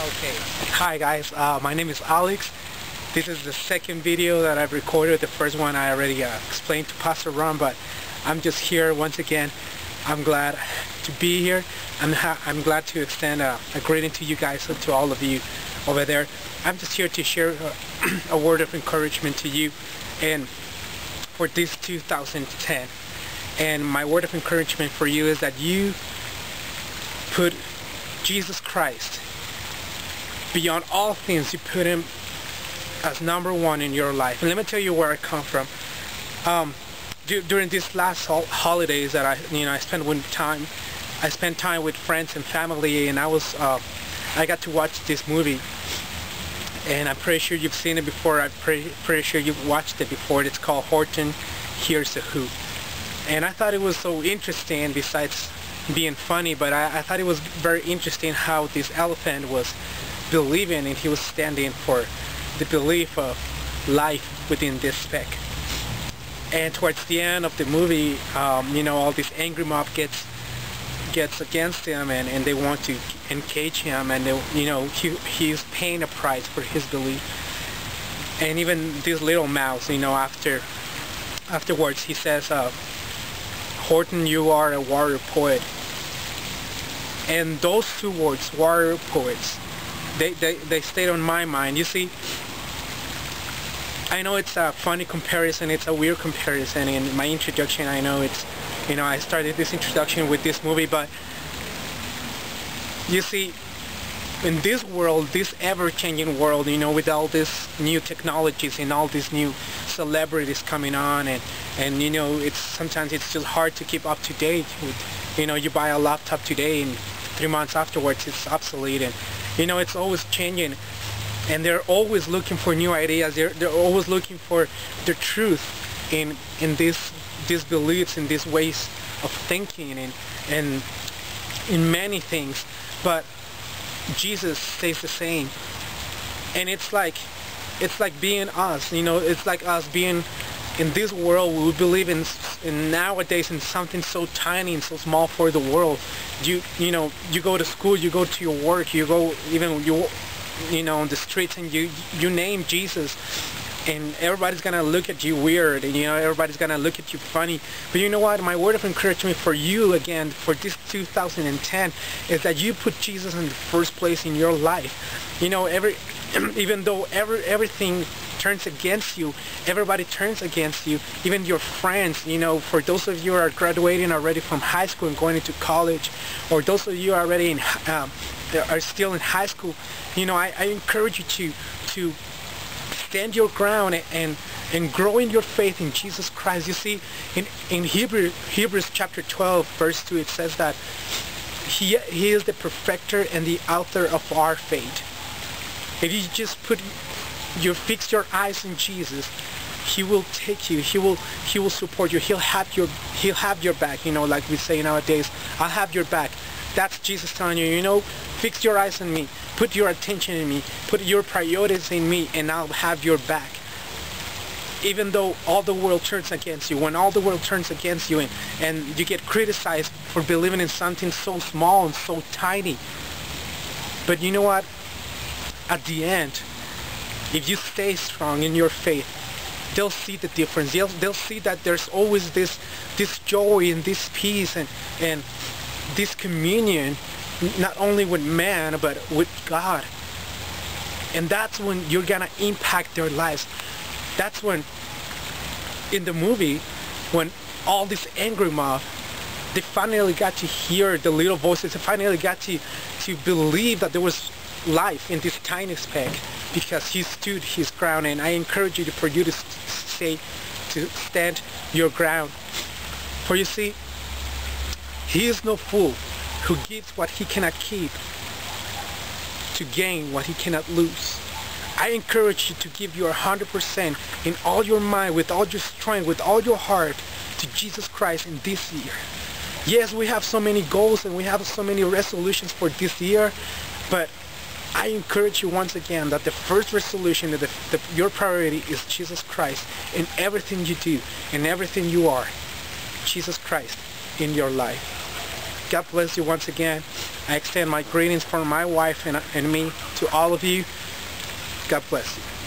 Okay, hi guys, my name is Alex. This is the second video that I've recorded. The first one I already explained to Pastor Ron, but I'm just here once again. I'm glad to be here. I'm glad to extend a greeting to you guys, to all of you over there. I'm just here to share a word of encouragement to you and for this 2010. And my word of encouragement for you is that you put Jesus Christ beyond all things. You put him as number one in your life. And let me tell you where I come from. During these last holidays that I spent time with friends and family, and I got to watch this movie. And I'm pretty sure you've seen it before. I'm pretty sure you've watched it before. It's called Horton Hears the Who. And I thought it was so interesting, besides being funny, but I thought it was very interesting how this elephant was believing, and he was standing for the belief of life within this speck. And towards the end of the movie, all this angry mob gets against him, and they want to engage him, and he's paying a price for his belief. And even this little mouse, afterwards he says, Horton, you are a warrior poet. And those two words, warrior poets, they stayed on my mind. You see, I know it's a funny comparison, it's a weird comparison. In my introduction, I know it's, I started this introduction with this movie, but you see, in this world, this ever-changing world, with all these new technologies and all these new celebrities coming on, and sometimes it's just hard to keep up to date with, you buy a laptop today and 3 months afterwards it's obsolete, and it's always changing, and they're always looking for new ideas. They're always looking for the truth in these beliefs, in these ways of thinking, and in many things. But Jesus stays the same, and it's like being us. It's like us being in this world. We believe in nowadays in something so tiny and so small for the world. You go to school, you go to your work, you go on the streets, and you name Jesus, and everybody's gonna look at you weird, and everybody's gonna look at you funny. But you know what? My word of encouragement for you again for this 2010 is that you put Jesus in the first place in your life. Even though everything turns against you, everybody turns against you, even your friends. For those of you who are graduating already from high school and going into college, or those of you already are still in high school, I encourage you to stand your ground and grow in your faith in Jesus Christ. You see, in Hebrews chapter 12 verse 2, it says that he is the perfecter and the author of our faith. If you just fix your eyes on Jesus, he will take you, he will support you, he'll have your back. Like we say nowadays, I'll have your back. That's Jesus telling you, fix your eyes on me, put your attention in me, put your priorities in me, and I'll have your back. Even though all the world turns against you, when all the world turns against you, and you get criticized for believing in something so small and so tiny. But you know what? At the end, if you stay strong in your faith, they'll see the difference. They'll see that there's always this joy and this peace and this communion, not only with man, but with God. And that's when you're gonna impact their lives. That's when, in the movie, when all this angry mob, they finally got to hear the little voices. They finally got to believe that there was life in this tiny speck, because he stood his ground. And I encourage you to stand your ground. For you see, he is no fool who gives what he cannot keep to gain what he cannot lose. I encourage you to give your 100% in all your mind, with all your strength, with all your heart to Jesus Christ in this year. Yes, we have so many goals and we have so many resolutions for this year, but I encourage you once again that the first resolution, your priority is Jesus Christ in everything you do, in everything you are. Jesus Christ in your life. God bless you once again. I extend my greetings from my wife and me to all of you. God bless you.